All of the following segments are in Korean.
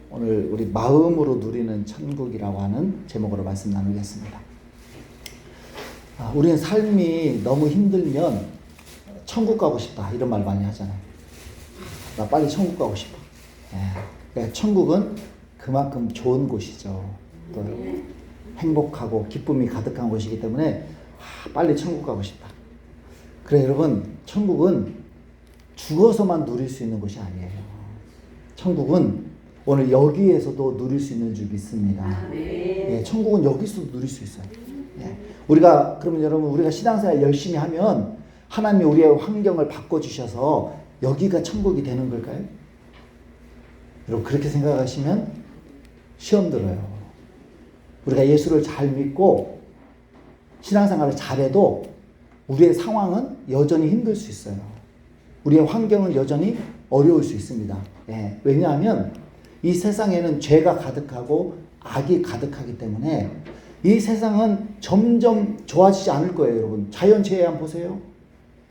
오늘 우리 마음으로 누리는 천국이라고 하는 제목으로 말씀 나누겠습니다. 우리는 삶이 너무 힘들면 천국 가고 싶다 이런 말 많이 하잖아요. 나 빨리 천국 가고 싶어. 그러니까 천국은 그만큼 좋은 곳이죠. 또 행복하고 기쁨이 가득한 곳이기 때문에 빨리 천국 가고 싶다. 그래 여러분, 천국은 죽어서만 누릴 수 있는 곳이 아니에요. 천국은 오늘 여기에서도 누릴 수 있는 줄 믿습니다. 예, 천국은 여기서도 누릴 수 있어요. 예. 그러면 여러분, 우리가 신앙생활 열심히 하면 하나님이 우리의 환경을 바꿔주셔서 여기가 천국이 되는 걸까요? 여러분, 그렇게 생각하시면 시험 들어요. 우리가 예수를 잘 믿고 신앙생활을 잘해도 우리의 상황은 여전히 힘들 수 있어요. 우리의 환경은 여전히 어려울 수 있습니다. 예. 왜냐하면 이 세상에는 죄가 가득하고 악이 가득하기 때문에 이 세상은 점점 좋아지지 않을 거예요, 여러분. 자연재해 한번 보세요.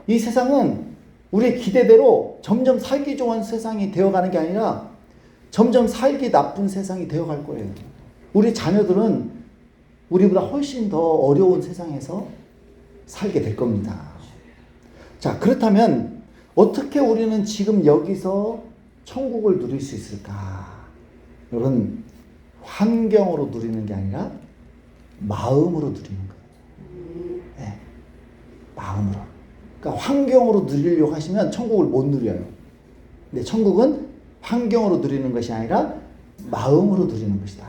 이 세상은 우리의 기대대로 점점 살기 좋은 세상이 되어가는 게 아니라 점점 살기 나쁜 세상이 되어갈 거예요. 우리 자녀들은 우리보다 훨씬 더 어려운 세상에서 살게 될 겁니다. 자, 그렇다면 어떻게 우리는 지금 여기서 천국을 누릴 수 있을까? 여러분, 환경으로 누리는 게 아니라 마음으로 누리는 거예요. 네, 마음으로. 그러니까 환경으로 누리려고 하시면 천국을 못 누려요. 근데 천국은 환경으로 누리는 것이 아니라 마음으로 누리는 것이다.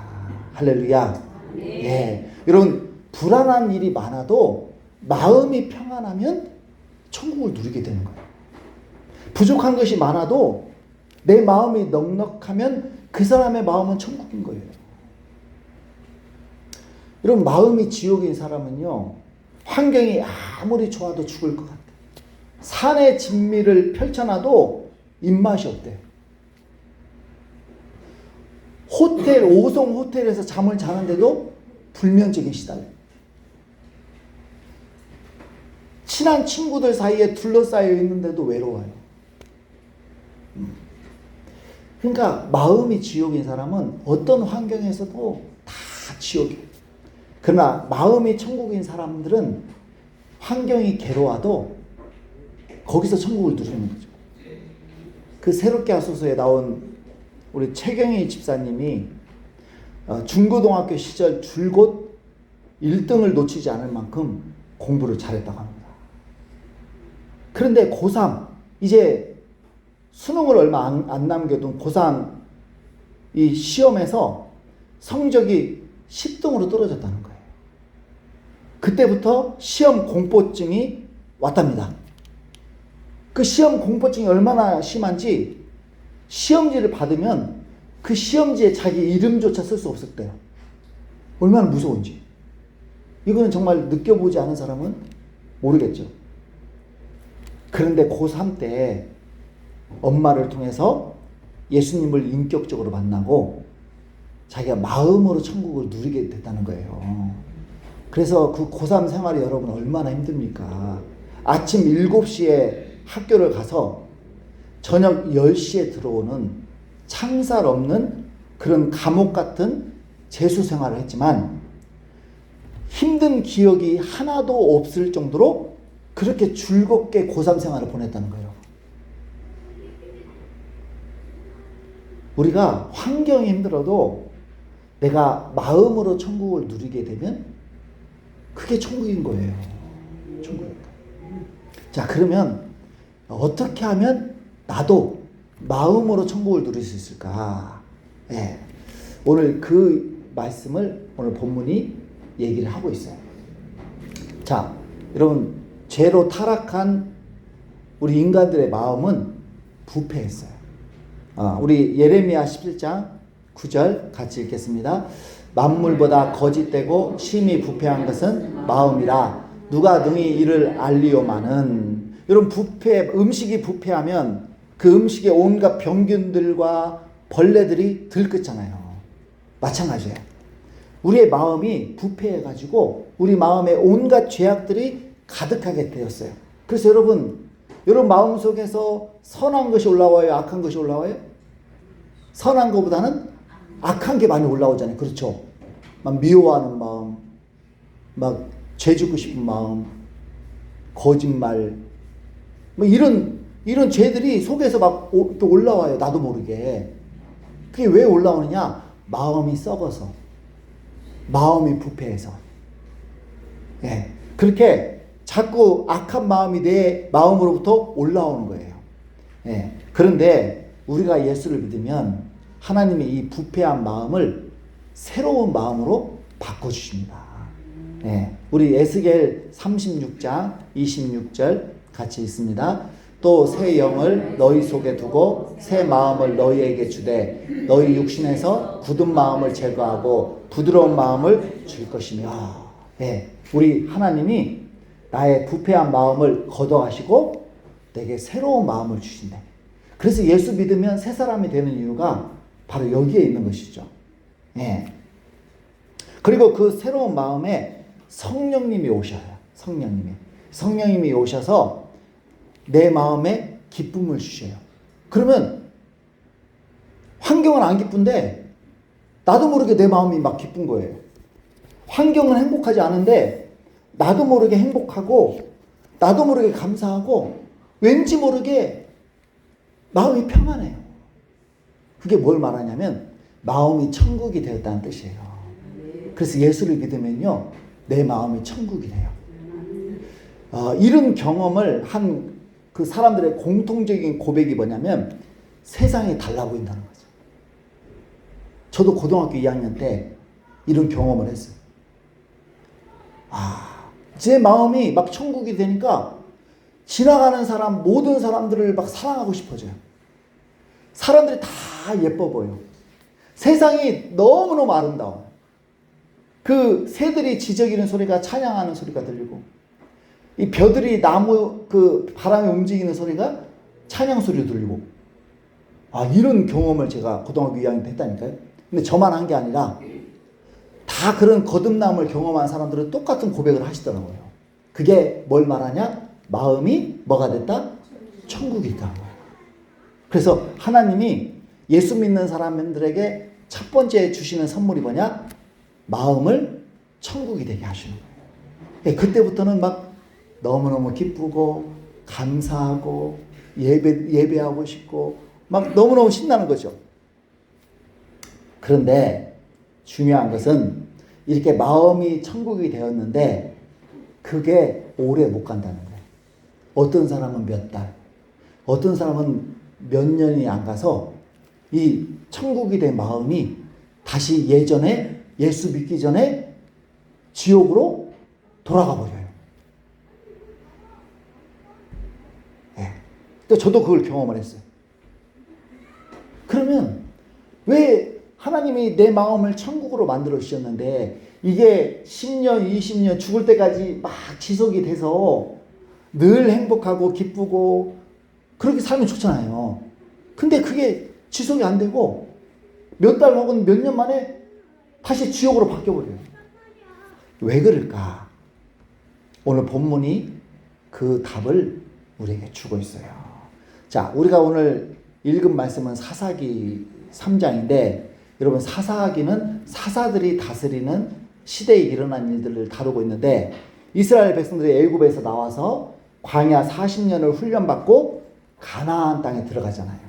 할렐루야. 예. 여러분, 불안한 일이 많아도 마음이 평안하면 천국을 누리게 되는 거예요. 부족한 것이 많아도 내 마음이 넉넉하면 그 사람의 마음은 천국인 거예요. 여러분, 마음이 지옥인 사람은요, 환경이 아무리 좋아도 죽을 것 같아요. 산의 진미를 펼쳐놔도 입맛이 없대요. 5성 호텔에서 잠을 자는데도 불면증에 시달려요. 친한 친구들 사이에 둘러싸여 있는데도 외로워요. 그러니까 마음이 지옥인 사람은 어떤 환경에서도 다 지옥이에요. 그러나 마음이 천국인 사람들은 환경이 괴로워도 거기서 천국을 누리는 거죠. 그 새롭게 하소서에 나온 우리 최경희 집사님이 중고등학교 시절 줄곧 1등을 놓치지 않을 만큼 공부를 잘했다고 합니다. 그런데 고3, 이제 수능을 얼마 안 남겨둔 고3 이 시험에서 성적이 10등으로 떨어졌다는 거예요. 그때부터 시험 공포증이 왔답니다. 그 시험 공포증이 얼마나 심한지 시험지를 받으면 그 시험지에 자기 이름조차 쓸 수 없었대요. 얼마나 무서운지. 이거는 정말 느껴보지 않은 사람은 모르겠죠. 그런데 고3 때 엄마를 통해서 예수님을 인격적으로 만나고 자기가 마음으로 천국을 누리게 됐다는 거예요. 그래서 그 고3 생활이 여러분 얼마나 힘듭니까? 아침 7시에 학교를 가서 저녁 10시에 들어오는 창살 없는 그런 감옥 같은 재수 생활을 했지만 힘든 기억이 하나도 없을 정도로 그렇게 즐겁게 고3 생활을 보냈다는 거예요. 우리가 환경이 힘들어도 내가 마음으로 천국을 누리게 되면 그게 천국인 거예요. 천국인 거예요. 자, 그러면 어떻게 하면 나도 마음으로 천국을 누릴 수 있을까? 네. 오늘 그 말씀을 오늘 본문이 얘기를 하고 있어요. 자, 여러분, 죄로 타락한 우리 인간들의 마음은 부패했어요. 우리 예레미야 17장 9절 같이 읽겠습니다. 만물보다 거짓되고 심히 부패한 것은 마음이라 누가 능히 이를 알리오마는. 여러분, 음식이 부패하면 그 음식에 온갖 병균들과 벌레들이 들끓잖아요. 마찬가지예요. 우리의 마음이 부패해가지고 우리 마음에 온갖 죄악들이 가득하게 되었어요. 그래서 여러분 마음속에서 선한 것이 올라와요? 악한 것이 올라와요? 선한 것보다는 악한 게 많이 올라오잖아요. 그렇죠? 막 미워하는 마음, 막 죄짓고 싶은 마음, 거짓말, 뭐 이런 죄들이 속에서 막 또 올라와요. 나도 모르게. 그게 왜 올라오느냐? 마음이 썩어서, 마음이 부패해서. 예. 그렇게 자꾸 악한 마음이 내 마음으로부터 올라오는 거예요. 예. 그런데 우리가 예수를 믿으면 하나님이 이 부패한 마음을 새로운 마음으로 바꿔주십니다. 예. 우리 에스겔 36장 26절 같이 있습니다. 또 새 영을 너희 속에 두고 새 마음을 너희에게 주되 너희 육신에서 굳은 마음을 제거하고 부드러운 마음을 줄 것이며. 예. 우리 하나님이 나의 부패한 마음을 걷어가시고 내게 새로운 마음을 주신대. 그래서 예수 믿으면 새 사람이 되는 이유가 바로 여기에 있는 것이죠. 예. 그리고 그 새로운 마음에 성령님이 오셔요. 성령님이 오셔서 내 마음에 기쁨을 주셔요. 그러면 환경은 안 기쁜데 나도 모르게 내 마음이 막 기쁜 거예요. 환경은 행복하지 않은데 나도 모르게 행복하고 나도 모르게 감사하고 왠지 모르게 마음이 평안해요. 그게 뭘 말하냐면 마음이 천국이 되었다는 뜻이에요. 그래서 예수를 믿으면요 내 마음이 천국이 돼요. 이런 경험을 한 그 사람들의 공통적인 고백이 뭐냐면 세상이 달라 보인다는 거죠. 저도 고등학교 2학년 때 이런 경험을 했어요. 제 마음이 막 천국이 되니까 지나가는 사람, 모든 사람들을 막 사랑하고 싶어져요. 사람들이 다 예뻐 보여. 세상이 너무너무 아름다워요. 그 새들이 지저귀는 소리가 찬양하는 소리가 들리고, 이 벼들이 나무 그 바람에 움직이는 소리가 찬양 소리로 들리고, 이런 경험을 제가 고등학교 2학년 때 했다니까요. 근데 저만 한 게 아니라 다 그런 거듭남을 경험한 사람들은 똑같은 고백을 하시더라고요. 그게 뭘 말하냐? 마음이 뭐가 됐다? 천국이 있다는 거예요. 그래서 하나님이 예수 믿는 사람들에게 첫 번째 주시는 선물이 뭐냐? 마음을 천국이 되게 하시는 거예요. 그때부터는 막 너무너무 기쁘고 감사하고 예배하고 싶고 막 너무너무 신나는 거죠. 그런데 중요한 것은 이렇게 마음이 천국이 되었는데 그게 오래 못 간다는 거예요. 어떤 사람은 몇 달, 어떤 사람은 몇 년이 안 가서 이 천국이 된 마음이 다시 예전에 예수 믿기 전에 지옥으로 돌아가 버려요. 또 저도 그걸 경험을 했어요. 그러면 왜 하나님이 내 마음을 천국으로 만들어 주셨는데 이게 10년, 20년 죽을 때까지 막 지속이 돼서 늘 행복하고 기쁘고 그렇게 살면 좋잖아요. 근데 그게 지속이 안 되고 몇 달 혹은 몇 년 만에 다시 지옥으로 바뀌어버려요. 왜 그럴까? 오늘 본문이 그 답을 우리에게 주고 있어요. 자, 우리가 오늘 읽은 말씀은 사사기 3장인데 여러분 사사기는 사사들이 다스리는 시대에 일어난 일들을 다루고 있는데 이스라엘 백성들이 애굽에서 나와서 광야 40년을 훈련받고 가나안 땅에 들어가잖아요.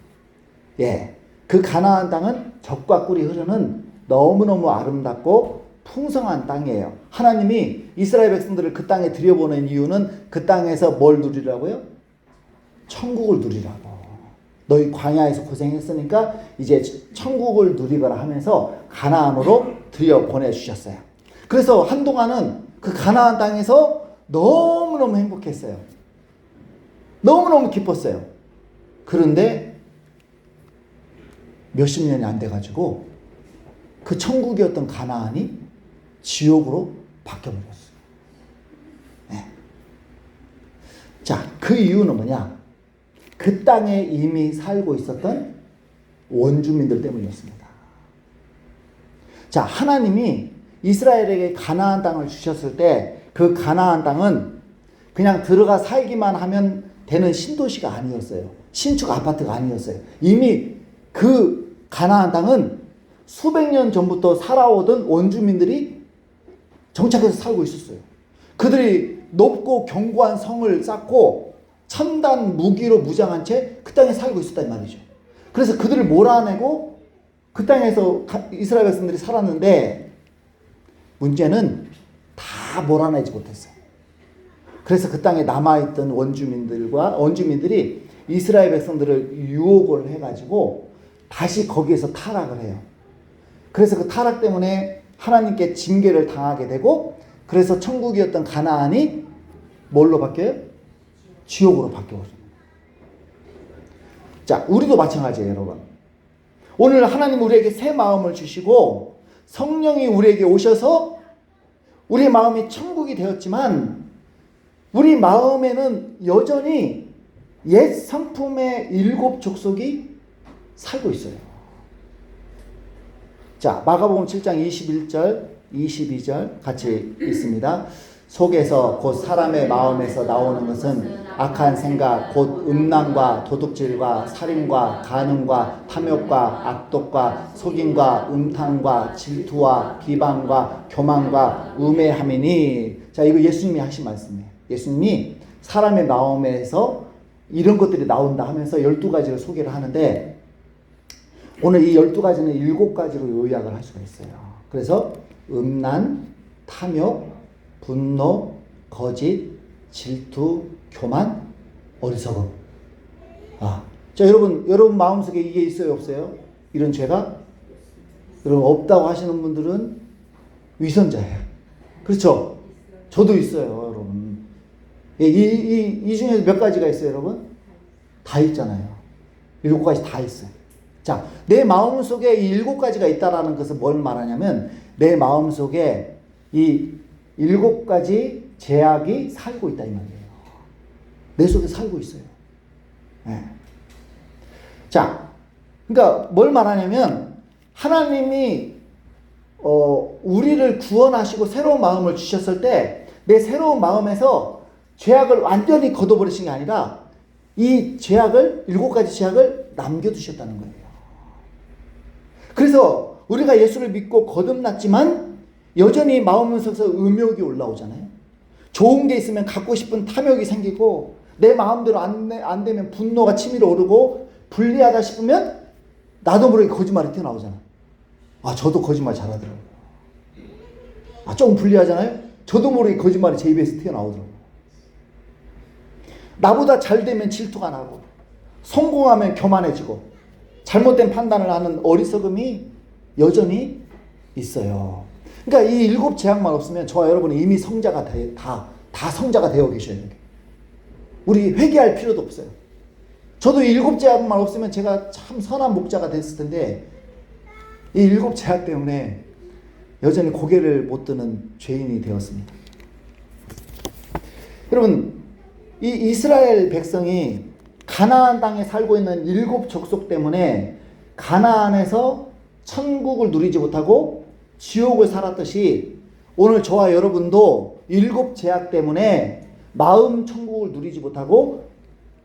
예, 그 가나안 땅은 젖과 꿀이 흐르는 너무너무 아름답고 풍성한 땅이에요. 하나님이 이스라엘 백성들을 그 땅에 들여보낸 이유는 그 땅에서 뭘 누리라고요? 천국을 누리라고. 너희 광야에서 고생했으니까 이제 천국을 누리거라 하면서 가나안으로 들여보내주셨어요. 그래서 한동안은 그 가나안 땅에서 너무너무 행복했어요. 너무너무 기뻤어요. 그런데 몇십 년이 안 돼가지고 그 천국이었던 가나안이 지옥으로 바뀌어버렸어요. 네. 자, 그 이유는 뭐냐? 그 땅에 이미 살고 있었던 원주민들 때문이었습니다. 자, 하나님이 이스라엘에게 가나안 땅을 주셨을 때 그 가나안 땅은 그냥 들어가 살기만 하면 되는 신도시가 아니었어요. 신축 아파트가 아니었어요. 이미 그 가나안 땅은 수백 년 전부터 살아오던 원주민들이 정착해서 살고 있었어요. 그들이 높고 견고한 성을 쌓고 첨단 무기로 무장한 채 그 땅에 살고 있었단 말이죠. 그래서 그들을 몰아내고 그 땅에서 이스라엘 백성들이 살았는데 문제는 다 몰아내지 못했어요. 그래서 그 땅에 남아있던 원주민들이 이스라엘 백성들을 유혹을 해가지고 다시 거기에서 타락을 해요. 그래서 그 타락 때문에 하나님께 징계를 당하게 되고, 그래서 천국이었던 가나안이 뭘로 바뀌어요? 지옥으로 바뀌어버려요. 자, 우리도 마찬가지예요, 여러분. 오늘 하나님 우리에게 새 마음을 주시고 성령이 우리에게 오셔서 우리 마음이 천국이 되었지만 우리 마음에는 여전히 옛 성품의 7 족속이 살고 있어요. 자, 마가복음 7장 21절, 22절 같이 읽습니다. 속에서 곧 사람의 마음에서 나오는 것은 악한 생각, 곧 음란과 도둑질과 살인과 간음과 탐욕과 악독과 속임과 음탕과 질투와 비방과 교만과 우매함이니. 자, 이거 예수님이 하신 말씀이에요. 예수님이 사람의 마음에서 이런 것들이 나온다 하면서 12가지를 소개를 하는데, 오늘 이 12가지는 7가지로 요약을 할 수가 있어요. 그래서 음란, 탐욕, 분노, 거짓, 질투, 교만, 어리석음. 자, 여러분 마음속에 이게 있어요, 없어요? 이런 죄가? 여러분 없다고 하시는 분들은 위선자예요. 그렇죠? 저도 있어요, 여러분. 이 중에서 몇 가지가 있어요, 여러분? 다 있잖아요. 7가지 다 있어요. 자, 내 마음속에 이 7가지가 있다라는 것은 뭘 말하냐면, 내 마음속에 이 7가지 제약이 살고 있다 이 말이에요. 내 속에 살고 있어요. 네. 자, 그러니까 뭘 말하냐면, 하나님이 우리를 구원하시고 새로운 마음을 주셨을 때 내 새로운 마음에서 죄악을 완전히 걷어버리신 게 아니라 이 죄악을, 7가지 죄악을 남겨두셨다는 거예요. 그래서 우리가 예수를 믿고 거듭났지만 여전히 마음속에서 음욕이 올라오잖아요. 좋은 게 있으면 갖고 싶은 탐욕이 생기고, 내 마음대로 안 되면 분노가 치밀어 오르고, 불리하다 싶으면 나도 모르게 거짓말이 튀어나오잖아. 저도 거짓말 잘하더라고요. 조금 불리하잖아요. 저도 모르게 거짓말이 제 입에서 튀어나오더라고요. 나보다 잘 되면 질투가 나고, 성공하면 교만해지고, 잘못된 판단을 하는 어리석음이 여전히 있어요. 그러니까 이 7 제약만 없으면 저와 여러분은 이미 성자가 다 성자가 되어 계셔야 돼요. 우리 회개할 필요도 없어요. 저도 이 7 제약만 없으면 제가 참 선한 목자가 됐을 텐데, 이 7 제약 때문에 여전히 고개를 못 드는 죄인이 되었습니다. 여러분, 이 이스라엘 백성이 가나안 땅에 살고 있는 7 족속 때문에 가나안에서 천국을 누리지 못하고 지옥을 살았듯이, 오늘 저와 여러분도 7 제약 때문에 마음 천국을 누리지 못하고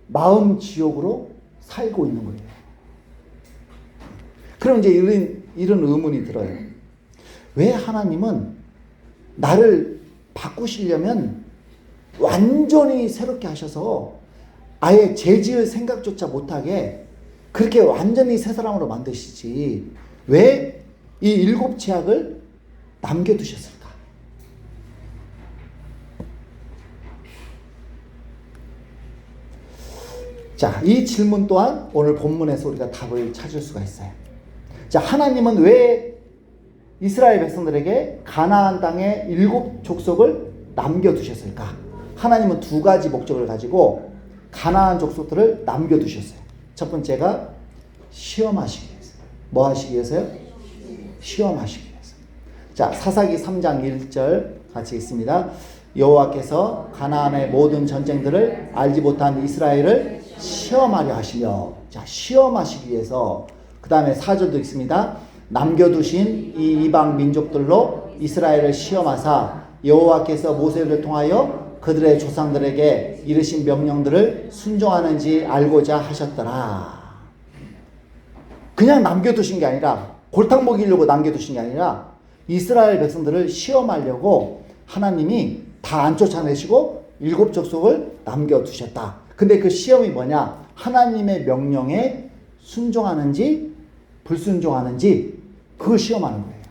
마음 지옥으로 살고 있는 거예요. 그럼 이제 이런 의문이 들어요. 왜 하나님은 나를 바꾸시려면 완전히 새롭게 하셔서 아예 죄지을 생각조차 못하게 그렇게 완전히 새 사람으로 만드시지, 왜 이 7 제약을 남겨두셨을까? 자, 이 질문 또한 오늘 본문에서 우리가 답을 찾을 수가 있어요. 자, 하나님은 왜 이스라엘 백성들에게 가나안 땅의 7 족속을 남겨두셨을까? 하나님은 2가지 목적을 가지고 가나안 족속들을 남겨두셨어요. 첫 번째가 시험하시기 위해서. 뭐 하시기 위해서요? 시험하시기 위해서. 자, 사사기 3장 1절 같이 읽습니다. 여호와께서 가나안의 모든 전쟁들을 알지 못한 이스라엘을 시험하려 하시며. 자, 시험하시기 위해서. 그 다음에 4절도 있습니다. 남겨두신 이 이방 민족들로 이스라엘을 시험하사 여호와께서 모세를 통하여 그들의 조상들에게 이르신 명령들을 순종하는지 알고자 하셨더라. 그냥 남겨두신 게 아니라 골탕 먹이려고 남겨두신 게 아니라 이스라엘 백성들을 시험하려고 하나님이 다 안 쫓아내시고 7 족속을 남겨두셨다. 근데 그 시험이 뭐냐? 하나님의 명령에 순종하는지 불순종하는지 그걸 시험하는 거예요.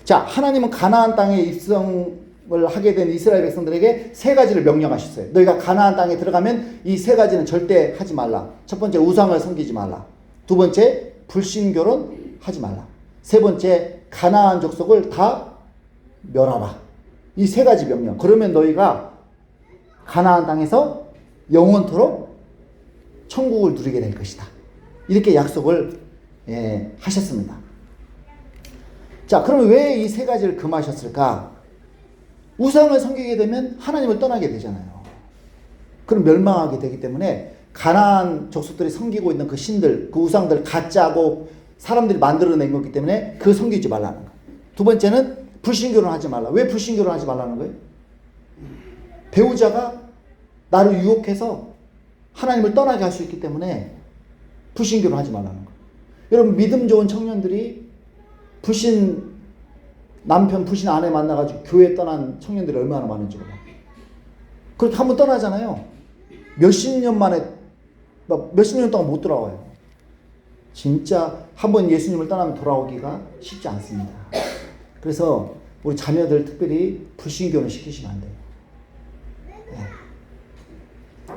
자, 하나님은 가나안 땅에 입성을 하게 된 이스라엘 백성들에게 3가지를 명령하셨어요. 너희가 가나안 땅에 들어가면 이 3가지는 절대 하지 말라. 첫 번째, 우상을 섬기지 말라. 두 번째, 불신결혼 하지 말라. 세 번째, 가나안 족속을 다 멸하라. 이 3가지 명령. 그러면 너희가 가나안 땅에서 영원토록 천국을 누리게 될 것이다. 이렇게 약속을 하셨습니다. 자, 그러면 왜 이 3가지를 금하셨을까? 우상을 섬기게 되면 하나님을 떠나게 되잖아요. 그럼 멸망하게 되기 때문에 가나안 족속들이 섬기고 있는 그 신들, 그 우상들 가짜고 사람들이 만들어낸 거기 때문에 그 섬기지 말라는 거예요. 두 번째는 불신결혼하지 말라. 왜 불신결혼하지 말라는 거예요? 배우자가 나를 유혹해서 하나님을 떠나게 할 수 있기 때문에 불신결혼하지 말라는 거예요. 여러분, 믿음 좋은 청년들이 남편 불신 아내 만나가지고 교회 떠난 청년들이 얼마나 많은지 몰라. 그렇게 한번 떠나잖아요. 몇십 년 만에, 몇십 년 동안 못 돌아와요. 진짜 한번 예수님을 떠나면 돌아오기가 쉽지 않습니다. 그래서 우리 자녀들 특별히 불신결혼 시키시면 안 돼요.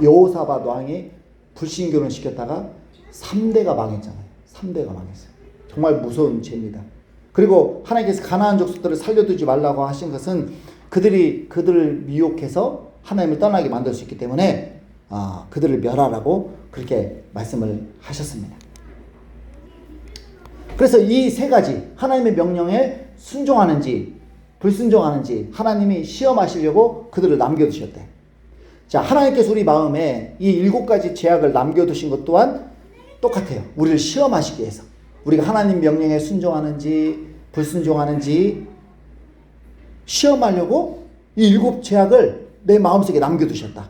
여호사밧 왕이 불신결혼 시켰다가 3대가 망했잖아요. 3대가 망했어요. 정말 무서운 죄입니다. 그리고 하나님께서 가나안 족속들을 살려두지 말라고 하신 것은 그들을 미혹해서 하나님을 떠나게 만들 수 있기 때문에 그들을 멸하라고 그렇게 말씀을 하셨습니다. 그래서 이 3가지 하나님의 명령에 순종하는지 불순종하는지 하나님이 시험하시려고 그들을 남겨두셨대. 자, 하나님께서 우리 마음에 이 7가지 제약을 남겨두신 것 또한 똑같아요. 우리를 시험하시기 위해서. 우리가 하나님 명령에 순종하는지 불순종하는지 시험하려고 이 7 제약을 내 마음속에 남겨두셨다.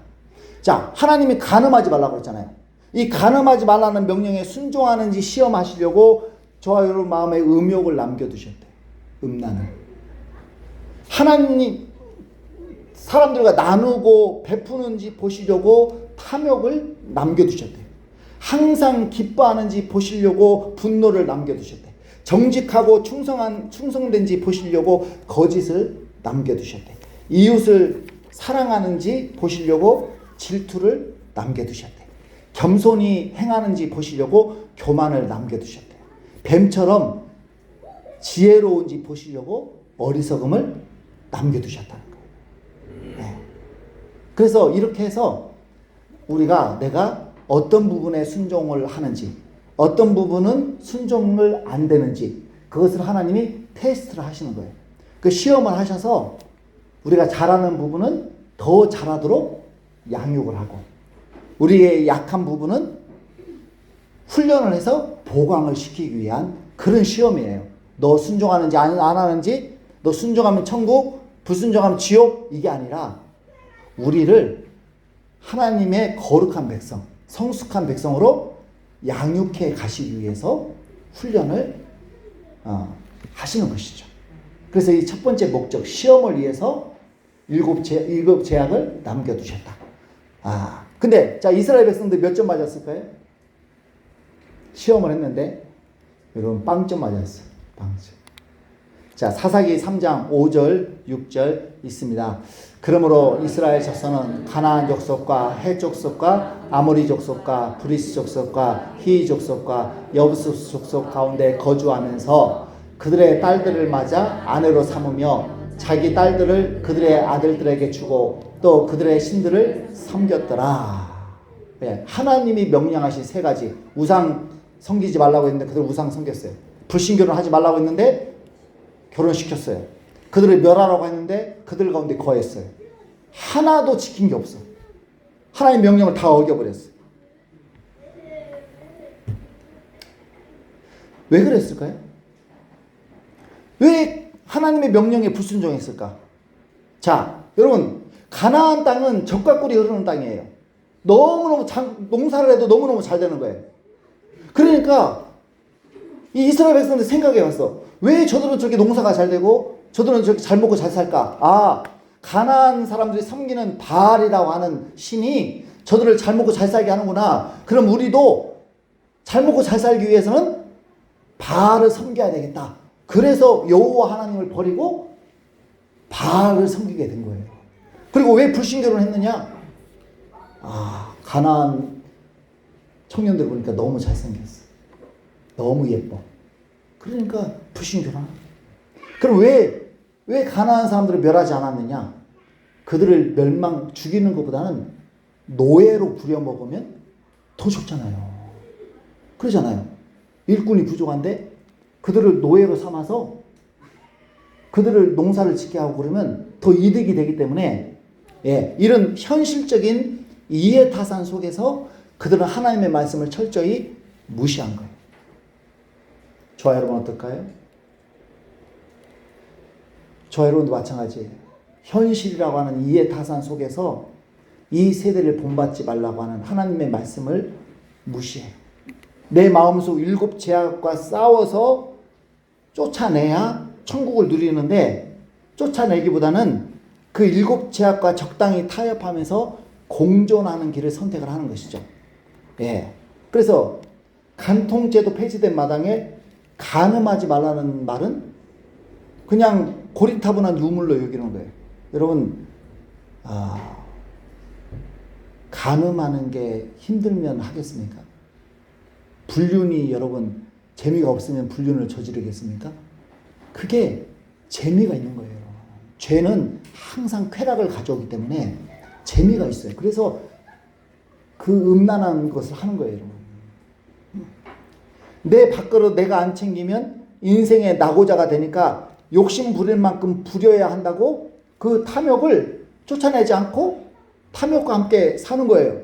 자, 하나님이 간음하지 말라고 그랬잖아요. 이 간음하지 말라는 명령에 순종하는지 시험하시려고 저와 여러분 마음에 음욕을 남겨두셨대. 음란을. 하나님 사람들과 나누고 베푸는지 보시려고 탐욕을 남겨두셨대. 항상 기뻐하는지 보시려고 분노를 남겨두셨대. 정직하고 충성된지 보시려고 거짓을 남겨두셨대. 이웃을 사랑하는지 보시려고 질투를 남겨두셨대. 겸손히 행하는지 보시려고 교만을 남겨두셨대. 뱀처럼 지혜로운지 보시려고 어리석음을 남겨두셨다는 거예요. 네. 그래서 이렇게 해서 내가 어떤 부분에 순종을 하는지, 어떤 부분은 순종을 안 되는지, 그것을 하나님이 테스트를 하시는 거예요. 그 시험을 하셔서 우리가 잘하는 부분은 더 잘하도록 양육을 하고, 우리의 약한 부분은 훈련을 해서 보강을 시키기 위한 그런 시험이에요. 너 순종하는지 안 하는지, 너 순종하면 천국, 불순종하면 지옥, 이게 아니라 우리를 하나님의 거룩한 백성, 성숙한 백성으로 양육해 가시기 위해서 훈련을 하시는 것이죠. 그래서 이 첫 번째 목적, 시험을 위해서 7 제약을 남겨두셨다. 근데 자, 이스라엘 백성들 몇 점 맞았을까요? 시험을 했는데 여러분 빵점 맞았어요. 빵점. 자, 사사기 3장 5절 6절 있습니다. 그러므로 이스라엘 자손은 가나안 족속과 헷 족속과 아모리 족속과 브리스 족속과 히 족속과 여부스 족속 가운데 거주하면서 그들의 딸들을 맞아 아내로 삼으며 자기 딸들을 그들의 아들들에게 주고 또 그들의 신들을 섬겼더라. 하나님이 명령하신 3가지. 우상 섬기지 말라고 했는데 그들 우상 섬겼어요. 불신결혼하지 말라고 했는데 결혼시켰어요. 그들을 멸하라고 했는데 그들 가운데 거했어요. 하나도 지킨 게 없어. 하나님의 명령을 다 어겨버렸어요. 왜 그랬을까요? 왜 하나님의 명령에 불순종했을까? 자, 여러분, 가나안 땅은 젖과 꿀이 흐르는 땅이에요. 너무너무 농사를 해도 너무너무 잘 되는 거예요. 그러니까 이 이스라엘 백성들 생각해 봤어. 왜 저들은 저렇게 농사가 잘 되고 저들은 저렇게 잘 먹고 잘 살까? 아, 가나안 사람들이 섬기는 바알이라고 하는 신이 저들을 잘 먹고 잘 살게 하는구나. 그럼 우리도 잘 먹고 잘 살기 위해서는 바알을 섬겨야 되겠다. 그래서 여호와 하나님을 버리고 바알을 섬기게 된 거예요. 그리고 왜 불신결혼을 했느냐? 아, 가나안 청년들 보니까 너무 잘생겼어. 너무 예뻐. 그러니까 불신결혼. 그럼 왜 가나안 사람들을 멸하지 않았느냐? 그들을 죽이는 것보다는 노예로 부려먹으면 더 좋잖아요. 그러잖아요. 일꾼이 부족한데 그들을 노예로 삼아서 그들을 농사를 짓게 하고 그러면 더 이득이 되기 때문에, 예, 이런 현실적인 이해타산 속에서 그들은 하나님의 말씀을 철저히 무시한 거예요. 저와 여러분 어떨까요? 저와 여러분도 마찬가지예요. 현실이라고 하는 이해타산 속에서 이 세대를 본받지 말라고 하는 하나님의 말씀을 무시해요. 내 마음속 7 죄악과 싸워서 쫓아내야 천국을 누리는데, 쫓아내기보다는 그 7 죄악과 적당히 타협하면서 공존하는 길을 선택을 하는 것이죠. 예. 그래서 간통죄도 폐지된 마당에 간음하지 말라는 말은 그냥 고리타분한 유물로 여기는 거예요. 여러분, 간음하는 게 힘들면 하겠습니까? 불륜이 여러분 재미가 없으면 불륜을 저지르겠습니까? 그게 재미가 있는 거예요. 죄는 항상 쾌락을 가져오기 때문에 재미가 있어요. 그래서 그 음란한 것을 하는 거예요, 여러분. 내 밥그릇 내가 안 챙기면 인생의 낙오자가 되니까 욕심 부릴 만큼 부려야 한다고 그 탐욕을 쫓아내지 않고 탐욕과 함께 사는 거예요.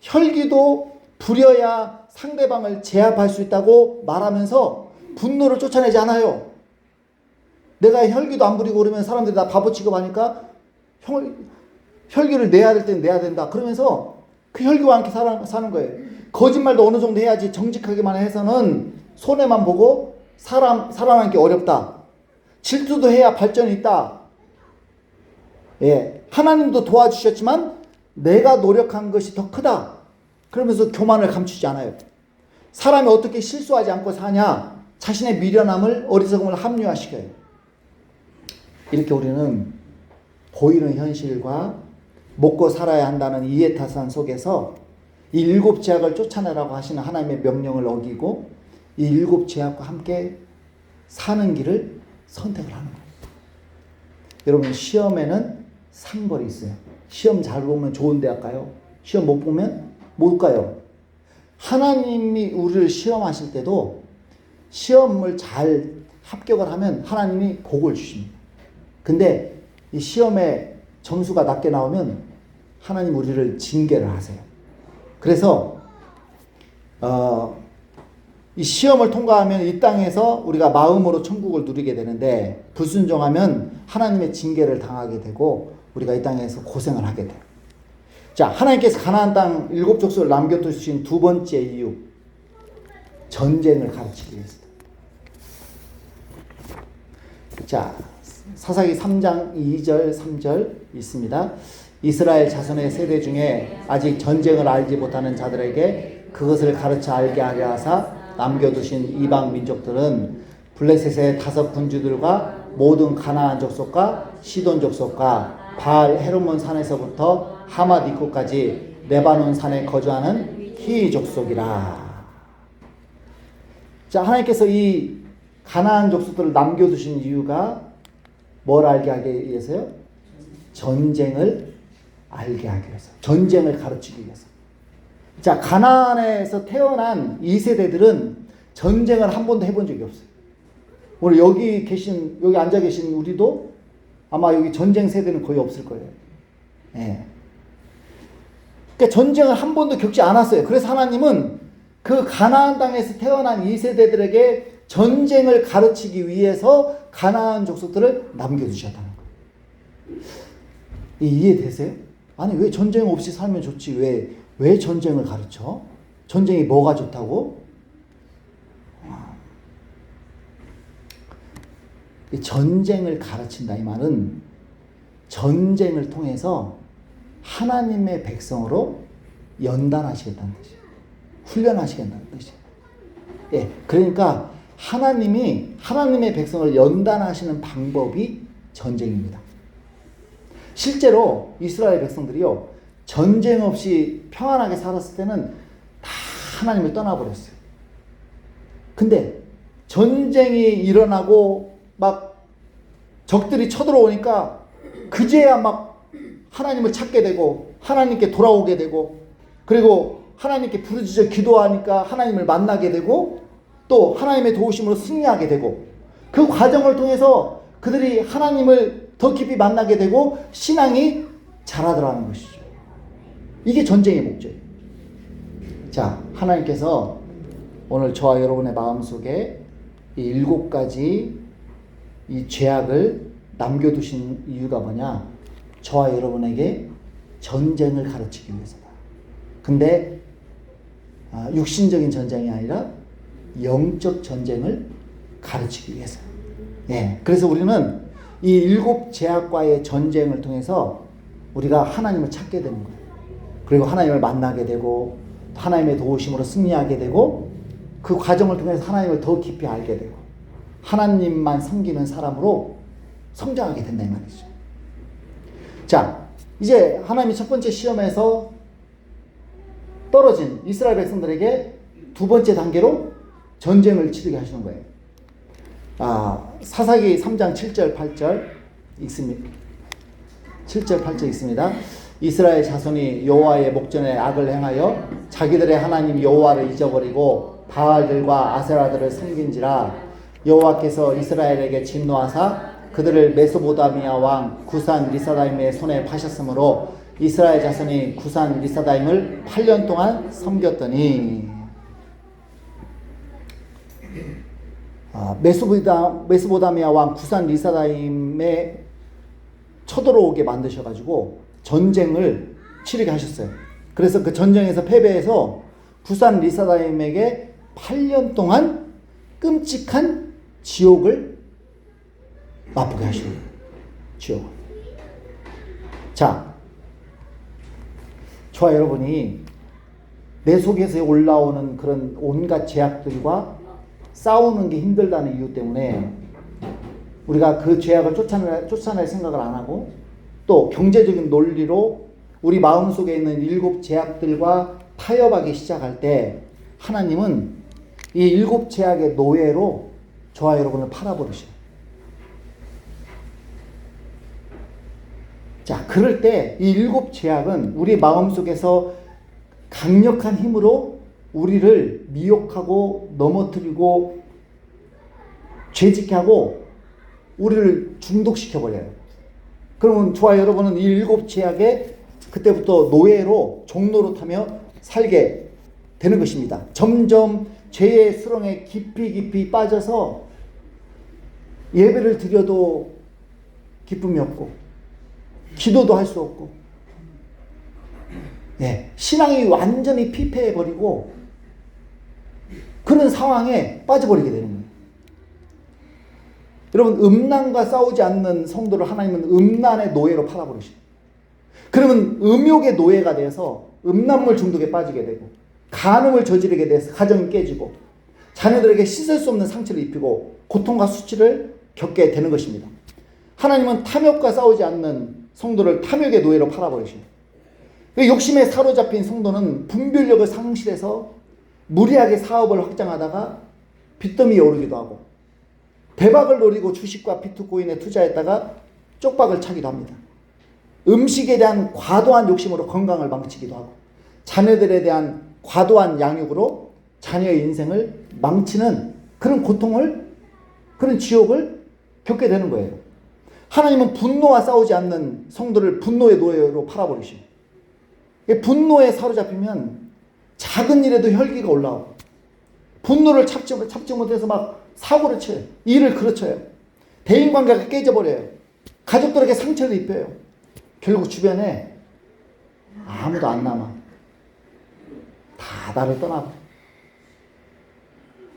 혈기도 부려야 상대방을 제압할 수 있다고 말하면서 분노를 쫓아내지 않아요. 내가 혈기도 안 부리고 그러면 사람들이 나 바보 취급하니까 혈기를 내야 될 때는 내야 된다. 그러면서 그 혈기와 함께 사는 거예요. 거짓말도 어느 정도 해야지 정직하게만 해서는 손해만 보고 살아남기 어렵다. 질투도 해야 발전이 있다. 예, 하나님도 도와주셨지만 내가 노력한 것이 더 크다. 그러면서 교만을 감추지 않아요. 사람이 어떻게 실수하지 않고 사냐? 자신의 미련함을, 어리석음을 합리화시켜요. 이렇게 우리는 보이는 현실과 먹고 살아야 한다는 이해타산 속에서 이 7 죄악을 쫓아내라고 하시는 하나님의 명령을 어기고 이 7 죄악과 함께 사는 길을 선택을 하는 거예요. 여러분, 시험에는 상벌이 있어요. 시험 잘 보면 좋은 대학 가요. 시험 못 보면 못 가요. 하나님이 우리를 시험하실 때도 시험을 잘 합격을 하면 하나님이 복을 주십니다. 근데 이 시험에 점수가 낮게 나오면 하나님 우리를 징계를 하세요. 그래서 이 시험을 통과하면 이 땅에서 우리가 마음으로 천국을 누리게 되는데, 불순종하면 하나님의 징계를 당하게 되고 우리가 이 땅에서 고생을 하게 돼요. 자, 하나님께서 가나안 땅 7 족속을 남겨두신 두 번째 이유, 전쟁을 가르치기 위해서다. 자, 사사기 3장 2절 3절 있습니다. 이스라엘 자손의 세대 중에 아직 전쟁을 알지 못하는 자들에게 그것을 가르쳐 알게 하려 하사 남겨두신 이방 민족들은 블레셋의 5 군주들과 모든 가나안 족속과 시돈 족속과 바알 헤르몬 산에서부터 하맛 입구까지 레바논 산에 거주하는 히 족속이라. 자, 하나님께서 이 가나안 족속들을 남겨두신 이유가 뭘 알게 하기 위해서요? 전쟁을 알게 하기 위해서. 전쟁을 가르치기 위해서. 자, 가나안에서 태어난 2세대들은 전쟁을 한 번도 해본 적이 없어요. 오늘 여기 앉아 계신 우리도 아마 여기 전쟁 세대는 거의 없을 거예요. 예. 그러니까 전쟁을 한 번도 겪지 않았어요. 그래서 하나님은 그 가나안 땅에서 태어난 2세대들에게 전쟁을 가르치기 위해서 가나안 족속들을 남겨두셨다는 거예요. 이해되세요? 아니, 왜 전쟁 없이 살면 좋지? 왜 전쟁을 가르쳐? 전쟁이 뭐가 좋다고? 이 전쟁을 가르친다 이 말은 전쟁을 통해서 하나님의 백성으로 연단하시겠다는 뜻이에요. 훈련하시겠다는 뜻이에요. 예, 그러니까 하나님이 하나님의 백성을 연단하시는 방법이 전쟁입니다. 실제로 이스라엘 백성들이요, 전쟁 없이 평안하게 살았을 때는 다 하나님을 떠나버렸어요. 근데 전쟁이 일어나고 막 적들이 쳐들어오니까 그제야 막 하나님을 찾게 되고 하나님께 돌아오게 되고, 그리고 하나님께 부르짖어 기도하니까 하나님을 만나게 되고 또 하나님의 도우심으로 승리하게 되고, 그 과정을 통해서 그들이 하나님을 더 깊이 만나게 되고 신앙이 자라더라는 것이죠. 이게 전쟁의 목적이에요. 자, 하나님께서 오늘 저와 여러분의 마음속에 이 7가지 이 죄악을 남겨두신 이유가 뭐냐? 저와 여러분에게 전쟁을 가르치기 위해서다. 근데 육신적인 전쟁이 아니라 영적 전쟁을 가르치기 위해서. 예, 그래서 우리는 이 7 죄악과의 전쟁을 통해서 우리가 하나님을 찾게 되는 거예요. 그리고 하나님을 만나게 되고 하나님의 도우심으로 승리하게 되고, 그 과정을 통해서 하나님을 더 깊이 알게 되고 하나님만 섬기는 사람으로 성장하게 된다 이 말이죠. 자, 이제 하나님이 첫 번째 시험에서 떨어진 이스라엘 백성들에게 두 번째 단계로 전쟁을 치르게 하시는 거예요. 사사기 3장 7절 8절 읽습니다. 7절 8절 읽습니다. 이스라엘 자손이 여호와의 목전에 악을 행하여 자기들의 하나님 여호와를 잊어버리고 바알들과 아세라들을 섬긴지라 여호와께서 이스라엘에게 진노하사 그들을 메소보다미아 왕 구산 리사다임의 손에 파셨으므로 이스라엘 자손이 구산 리사다임을 8년 동안 섬겼더니, 메소보다미아 왕 구산 리사다임에 쳐들어오게 만드셔가지고 전쟁을 치르게 하셨어요. 그래서 그 전쟁에서 패배해서 구산 리사다임에게 8년 끔찍한 지옥을 맛보게 하시는 거예요. 지옥. 자, 저와 여러분이 내 속에서 올라오는 그런 온갖 죄악들과 싸우는 게 힘들다는 이유 때문에 우리가 그 죄악을 쫓아낼 생각을 안 하고, 또 경제적인 논리로 우리 마음속에 있는 7 죄악들과 타협하기 시작할 때 하나님은 이 7 죄악의 노예로 저와 여러분을 팔아버리셔요. 자, 그럴 때 이 7 죄악은 우리 마음속에서 강력한 힘으로 우리를 미혹하고 넘어뜨리고 죄짓게 하고 우리를 중독시켜버려요. 그러면 저와 여러분은 이 7 죄악에 그때부터 노예로 종노릇하며 살게 되는 것입니다. 점점 죄의 수렁에 깊이 빠져서 예배를 드려도 기쁨이 없고 기도도 할 수 없고, 예, 신앙이 완전히 피폐해버리고 그런 상황에 빠져버리게 되는 거예요. 여러분, 음란과 싸우지 않는 성도를 하나님은 음란의 노예로 팔아버리셔요. 그러면 음욕의 노예가 돼서 음란물 중독에 빠지게 되고 간음을 저지르게 돼서 가정이 깨지고 자녀들에게 씻을 수 없는 상처를 입히고 고통과 수치를 겪게 되는 것입니다. 하나님은 탐욕과 싸우지 않는 성도를 탐욕의 노예로 팔아버리셔요. 욕심에 사로잡힌 성도는 분별력을 상실해서 무리하게 사업을 확장하다가 빚더미에 오르기도 하고, 대박을 노리고 주식과 비트코인에 투자했다가 쪽박을 차기도 합니다. 음식에 대한 과도한 욕심으로 건강을 망치기도 하고, 자녀들에 대한 과도한 양육으로 자녀의 인생을 망치는 그런 고통을, 그런 지옥을 겪게 되는 거예요. 하나님은 분노와 싸우지 않는 성도를 분노의 노예로 팔아버리시고, 분노에 사로잡히면 작은 일에도 혈기가 올라오고, 분노를 참지 못해서 막 사고를 쳐요. 일을 그르쳐요. 대인관계가 깨져버려요. 가족들에게 상처를 입혀요. 결국 주변에 아무도 안 남아. 다 나를 떠나버려.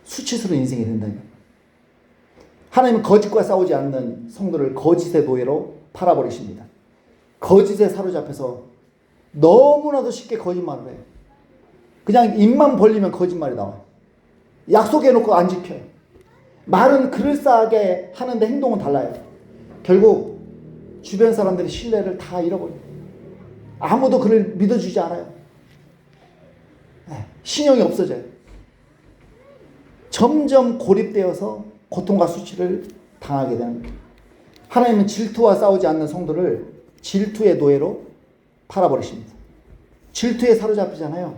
수치스러운 인생이 된다니까. 하나님은 거짓과 싸우지 않는 성도를 거짓의 노예로 팔아버리십니다. 거짓에 사로잡혀서 너무나도 쉽게 거짓말을 해요. 그냥 입만 벌리면 거짓말이 나와요. 약속해놓고 안 지켜요. 말은 그럴싸하게 하는데 행동은 달라요. 결국 주변 사람들이 신뢰를 다 잃어버려요. 아무도 그를 믿어주지 않아요. 신용이 없어져요. 점점 고립되어서 고통과 수치를 당하게 되는 거예요. 하나님은 질투와 싸우지 않는 성도를 질투의 노예로 팔아버리십니다. 질투에 사로잡히잖아요.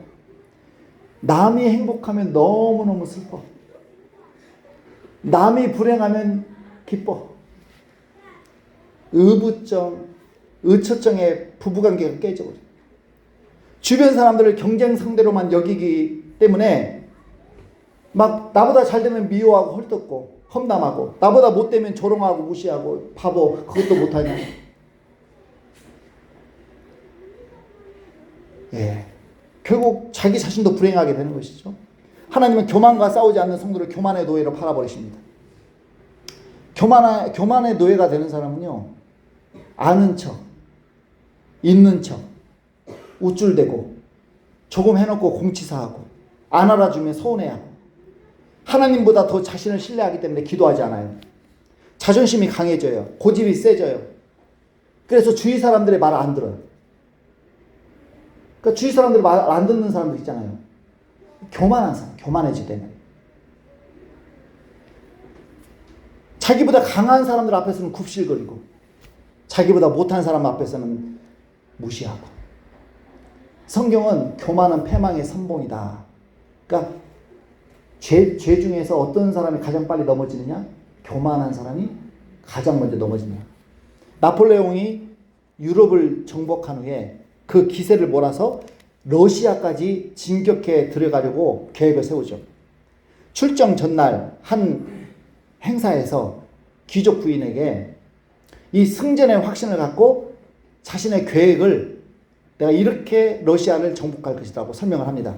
남이 행복하면 너무너무 슬퍼. 남이 불행하면 기뻐. 의부정, 의처증에 부부관계가 깨져버려. 주변 사람들을 경쟁 상대로만 여기기 때문에 막 나보다 잘 되면 미워하고 헐뜯고 험담하고, 나보다 못 되면 조롱하고 무시하고, 바보 그것도 못하냐. 예, 결국 자기 자신도 불행하게 되는 것이죠. 하나님은 교만과 싸우지 않는 성도를 교만의 노예로 팔아버리십니다. 교만의 노예가 되는 사람은요, 아는 척, 있는 척, 우쭐대고, 조금 해놓고 공치사하고, 안 알아주면 서운해하고, 하나님보다 더 자신을 신뢰하기 때문에 기도하지 않아요. 자존심이 강해져요. 고집이 세져요. 그래서 주위 사람들의 말을 안 들어요. 그러니까 주위 사람들이 말 안 듣는 사람들 있잖아요. 교만한 사람, 교만해지대는. 자기보다 강한 사람들 앞에서는 굽실거리고, 자기보다 못한 사람 앞에서는 무시하고. 성경은 교만은 패망의 선봉이다. 그러니까 죄 중에서 어떤 사람이 가장 빨리 넘어지느냐? 교만한 사람이 가장 먼저 넘어지느냐. 나폴레옹이 유럽을 정복한 후에 그 기세를 몰아서 러시아까지 진격해 들어가려고 계획을 세우죠. 출정 전날 한 행사에서 귀족 부인에게 이 승전의 확신을 갖고 자신의 계획을, 내가 이렇게 러시아를 정복할 것이라고 설명을 합니다.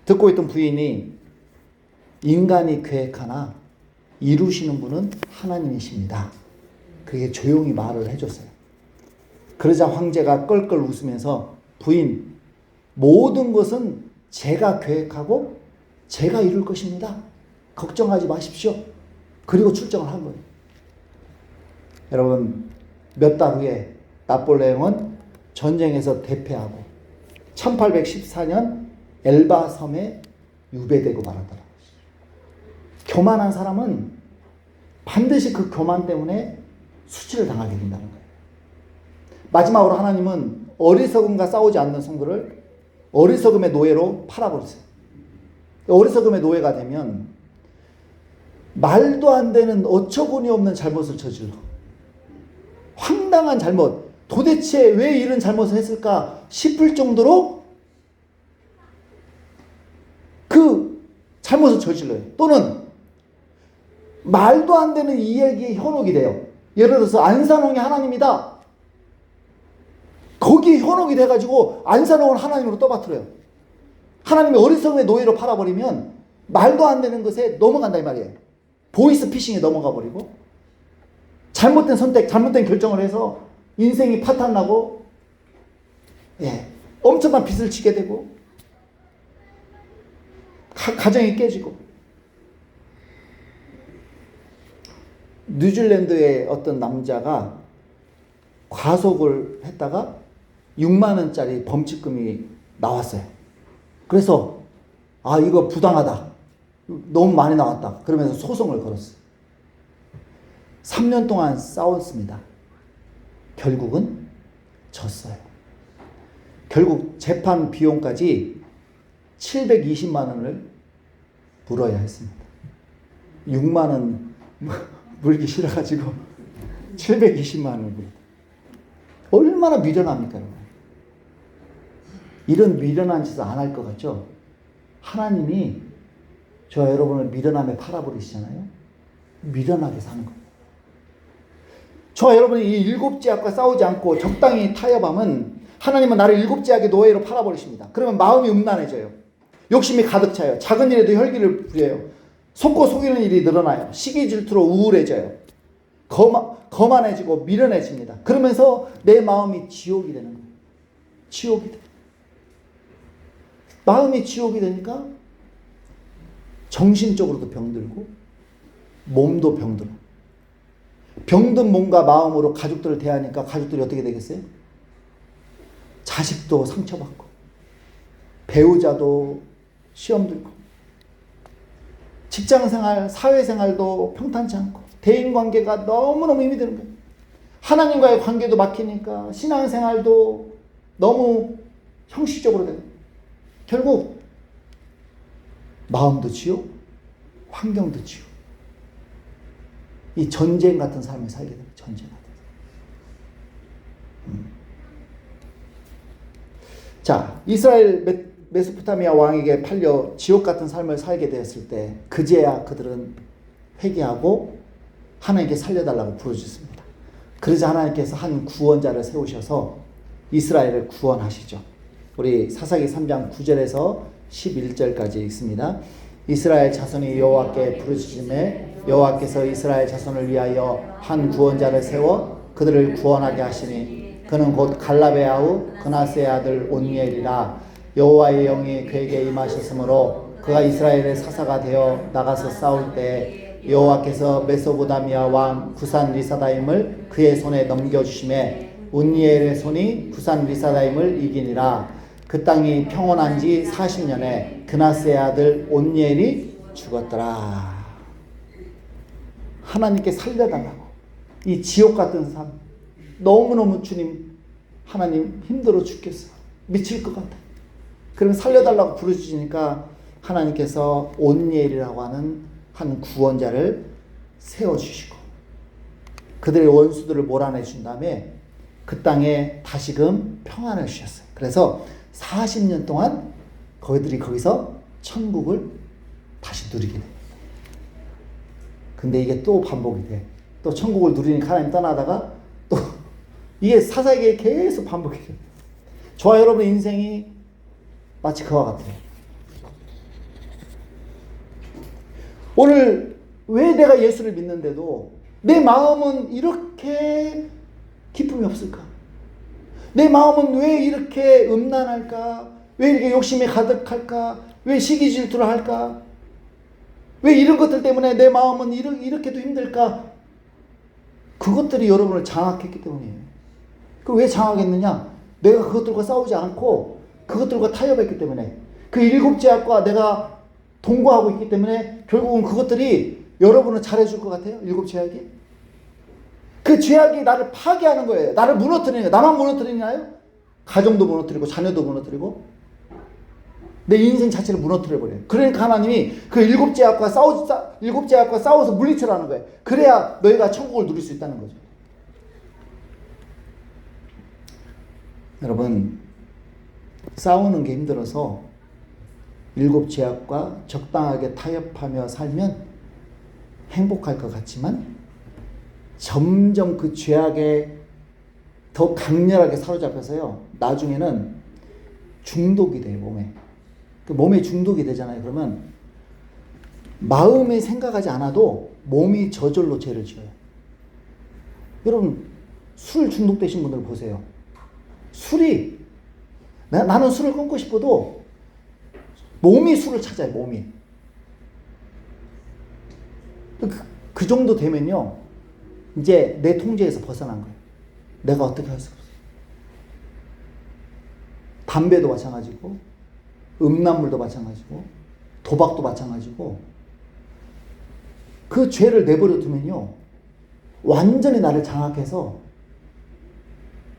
듣고 있던 부인이, 인간이 계획하나 이루시는 분은 하나님이십니다. 그게 조용히 말을 해줬어요. 그러자 황제가 껄껄 웃으면서, 부인, 모든 것은 제가 계획하고 제가 이룰 것입니다. 걱정하지 마십시오. 그리고 출정을 한 거예요. 여러분, 몇 달 후에 나폴레옹은 전쟁에서 대패하고 1814년 엘바 섬에 유배되고 말았더라. 교만한 사람은 반드시 그 교만 때문에 수치를 당하게 된다는 거예요. 마지막으로 하나님은 어리석음과 싸우지 않는 성도를 어리석음의 노예로 팔아버리세요. 어리석음의 노예가 되면 말도 안 되는 어처구니 없는 잘못을 저질러. 황당한 잘못. 도대체 왜 이런 잘못을 했을까 싶을 정도로 그 잘못을 저질러요. 또는 말도 안 되는 이야기에 현혹이 돼요. 예를 들어서 안산홍이 하나님이다. 거기에 현혹이 돼가지고 안산홍을 하나님으로 떠받들어요. 하나님이 어리석음의 노예로 팔아버리면 말도 안 되는 것에 넘어간다 이 말이에요. 보이스 피싱에 넘어가 버리고, 잘못된 선택, 잘못된 결정을 해서 인생이 파탄나고, 엄청난 빚을 지게 되고, 가정이 깨지고. 뉴질랜드의 어떤 남자가 과속을 했다가 6만 원짜리 범칙금이 나왔어요. 그래서 이거 부당하다. 너무 많이 나왔다. 그러면서 소송을 걸었어요. 3년 동안 싸웠습니다. 결국은 졌어요. 결국 재판 비용까지 720만 원을 물어야 했습니다. 6만 원 물기 싫어가지고 720만 원을 물었다. 얼마나 미련합니까, 여러분? 이런 미련한 짓을 안 할 것 같죠? 하나님이 저 여러분을 미련함에 팔아버리시잖아요. 미련하게 사는 거예요. 저 여러분이 이 7제약과 싸우지 않고 적당히 타협하면 하나님은 나를 7제약의 노예로 팔아버리십니다. 그러면 마음이 음란해져요. 욕심이 가득 차요. 작은 일에도 혈기를 부려요. 속고 속이는 일이 늘어나요. 시기 질투로 우울해져요. 거만해지고 미련해집니다. 그러면서 내 마음이 지옥이 되는 거예요. 지옥이 돼. 마음이 지옥이 되니까 정신적으로도 병들고 몸도 병들어. 병든 몸과 마음으로 가족들을 대하니까 가족들이 어떻게 되겠어요? 자식도 상처받고 배우자도 시험 들고 직장생활, 사회생활도 평탄치 않고 대인관계가 너무너무 힘이 드는 거예요. 하나님과의 관계도 막히니까 신앙생활도 너무 형식적으로 되고 결국 마음도 지옥, 환경도 지옥. 이 전쟁 같은 삶을 살게 됩니다. 전쟁 같은 삶. 자, 이스라엘 메소포타미아 왕에게 팔려 지옥 같은 삶을 살게 되었을 때 그제야 그들은 회개하고 하나님께 살려달라고 부르짖습니다. 그러자 하나님께서 한 구원자를 세우셔서 이스라엘을 구원하시죠. 우리 사사기 3장 9절에서 11절까지 읽습니다. 이스라엘 자손이 여호와께 부르짖음에 여호와께서 이스라엘 자손을 위하여 한 구원자를 세워 그들을 구원하게 하시니 그는 곧 갈라베 아우 그나스의 아들 온니엘이라. 여호와의 영이 그에게 임하셨으므로 그가 이스라엘의 사사가 되어 나가서 싸울 때 여호와께서 메소포타미아 왕 구산 리사다임을 그의 손에 넘겨주심에 온니엘의 손이 구산 리사다임을 이기니라. 그 땅이 평온한 지 40년에 그나스의 아들 온니엘이 죽었더라. 하나님께 살려달라고. 이 지옥 같은 삶 너무너무 주님 하나님 힘들어 죽겠어. 미칠 것 같아. 그럼 살려달라고 부르짖으니까 하나님께서 온니엘이라고 하는 한 구원자를 세워주시고 그들의 원수들을 몰아내준 다음에 그 땅에 다시금 평안을 주셨어요. 그래서 40년 동안 그들이 거기서 천국을 다시 누리게 돼요. 근데 이게 또 반복이 돼. 또 천국을 누리니까 하나님 떠나다가 또 이게 사사기에 계속 반복이 돼요. 저와 여러분의 인생이 마치 그와 같아요. 오늘 왜 내가 예수를 믿는데도 내 마음은 이렇게 기쁨이 없을까? 내 마음은 왜 이렇게 음란할까? 왜 이렇게 욕심이 가득할까? 왜 시기 질투를 할까? 왜 이런 것들 때문에 내 마음은 이렇게도 힘들까? 그것들이 여러분을 장악했기 때문이에요. 그 왜 장악했느냐? 내가 그것들과 싸우지 않고 그것들과 타협했기 때문에 그 7 죄악과 내가 동거하고 있기 때문에 결국은 그것들이 여러분을 잘해줄 것 같아요? 7 죄악이? 그 죄악이 나를 파괴하는 거예요. 나를 무너뜨리는 거예요. 나만 무너뜨리나요? 가정도 무너뜨리고 자녀도 무너뜨리고 내 인생 자체를 무너뜨려버려요. 그러니까 하나님이 그 7 죄악과 싸워서 물리치라는 거예요. 그래야 너희가 천국을 누릴 수 있다는 거죠. 여러분, 싸우는 게 힘들어서 7 죄악과 적당하게 타협하며 살면 행복할 것 같지만 점점 그 죄악에 더 강렬하게 사로잡혀서요. 나중에는 중독이 돼요, 몸에. 그 몸에 중독이 되잖아요. 그러면 마음에 생각하지 않아도 몸이 저절로 죄를 지어요. 여러분, 술 중독되신 분들 보세요. 술이 나는 술을 끊고 싶어도 몸이 술을 찾아요. 몸이. 그 정도 되면요. 이제 내 통제에서 벗어난 거예요. 내가 어떻게 할 수 없어요. 담배도 마찬가지고 음란물도 마찬가지고 도박도 마찬가지고 그 죄를 내버려 두면요. 완전히 나를 장악해서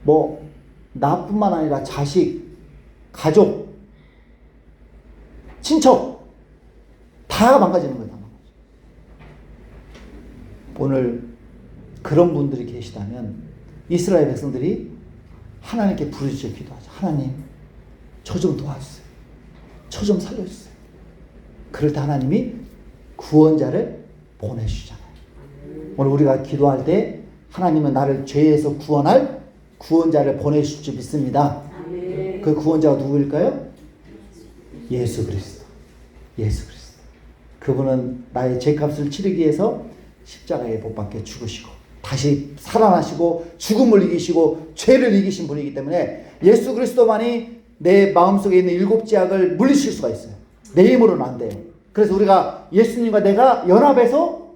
뭐 나뿐만 아니라 자식, 가족, 친척 다 망가지는 거예요. 다 망가져. 오늘 그런 분들이 계시다면 이스라엘 백성들이 하나님께 부르짖어 기도하죠. 하나님, 저 좀 도와주세요. 저 좀 살려주세요. 그럴 때 하나님이 구원자를 보내주잖아요. 오늘 우리가 기도할 때 하나님은 나를 죄에서 구원할 구원자를 보내실 줄 믿습니다. 그 구원자가 누구일까요? 예수 그리스도. 예수 그리스도. 그분은 나의 죄값을 치르기 위해서 십자가에 못 박혀 죽으시고 다시 살아나시고 죽음을 이기시고 죄를 이기신 분이기 때문에 예수 그리스도만이 내 마음속에 있는 일곱 죄악을 물리칠 수가 있어요. 내 힘으로는 안 돼요. 그래서 우리가 예수님과 내가 연합해서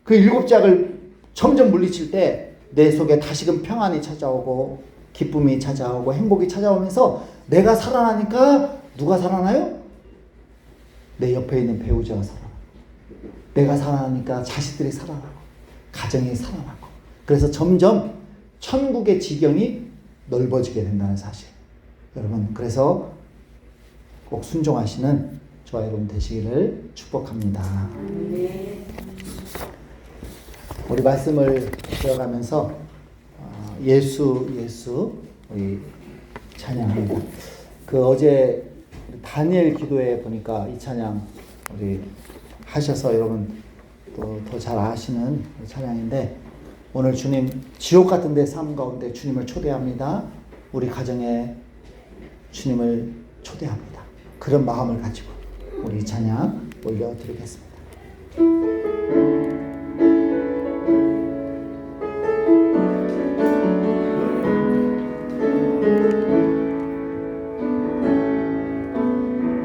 그 일곱 죄악을 점점 물리칠 때 내 속에 다시금 평안이 찾아오고 기쁨이 찾아오고 행복이 찾아오면서 내가 살아나니까 누가 살아나요? 내 옆에 있는 배우자가 살아나고, 내가 살아나니까 자식들이 살아나고, 가정이 살아나고, 그래서 점점 천국의 지경이 넓어지게 된다는 사실. 여러분, 그래서 꼭 순종하시는 저와 여러분 되시기를 축복합니다. 우리 말씀을 들어가면서 예수 우리 찬양합니다. 그 어제 다니엘 기도에 보니까 이 찬양 우리 하셔서 여러분 또 더 잘 아시는 찬양인데, 오늘 주님 지옥 같은 데 삶 가운데 주님을 초대합니다. 우리 가정에 주님을 초대합니다. 그런 마음을 가지고 우리 찬양 올려드리겠습니다.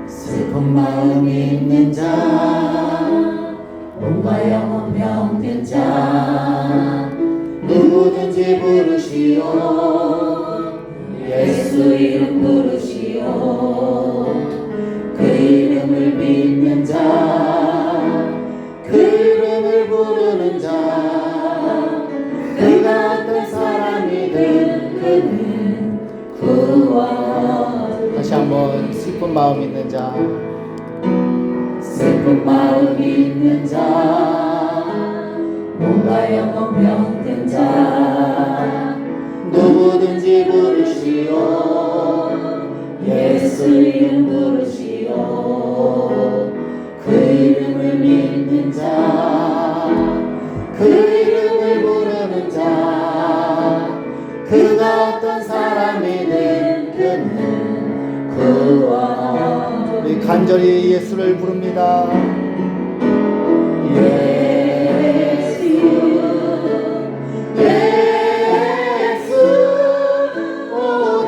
슬픈 마음 있는 자, 몸과 영혼 병든 자, 누구든지 부르시오. 예수 이름 부르시오. 그 이름을 믿는 자, 그 이름을 부르는 자, 그가 어떤 사람이든 그는 구원. 다시 한번 슬픈 마음 있는 자, 슬픈 마음 있는 자, 몸과 영혼 병든 자, 누구든지 부르시오. 예수 이름 부르시오. 그 이름을 믿는 자, 그 이름을 부르는 자, 그가 어떤 사람이든 그는 구원. 우리 간절히 예수를 부릅니다. 예수, 예수, 오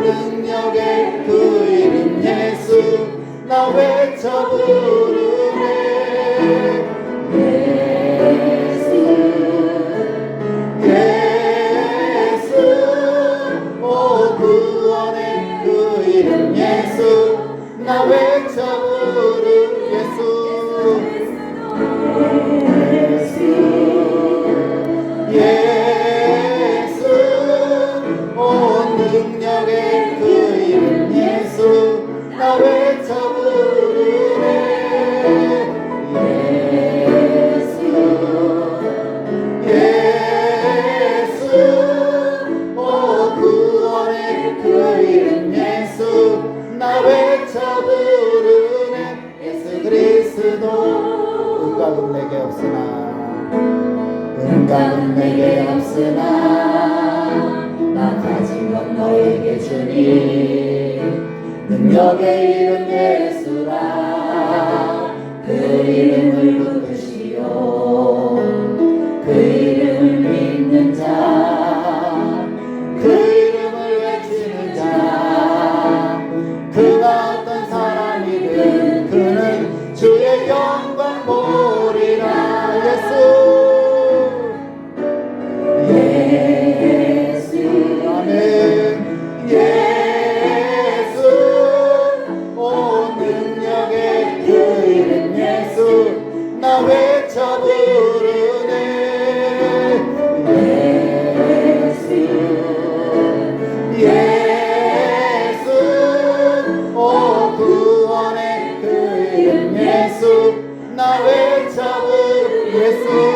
능력의 그 이름 예수, 나 외쳐 부르네. 예수, 예수, 오 구원의 그 이름 예수, 나 외쳐 부르 예수. 예수, 오 능력의 그 이름 예수, 나 외쳐 부르네. 예수, 예수, 오 구원의 그 이름 예수, 나 외쳐 부르네. 예수 그리스도, 은각은 내게 없으나, 은감은 내게 없으나 나 가진 건 너에게 주니. 능력의 이름 예수라. 그 이름을 부르시오. 그 이름을 믿는 자, 그 이름을 외치는 자, 그가 어떤 사람이든 그는 주의 영광 보리라. 예수, 예수, 아멘. 예수, 오 능력의 그 이름 예수, 나 외쳐 부르네. 예수, 예수, 오 구원의 그 이름 예수, 나 외쳐 부르 예수.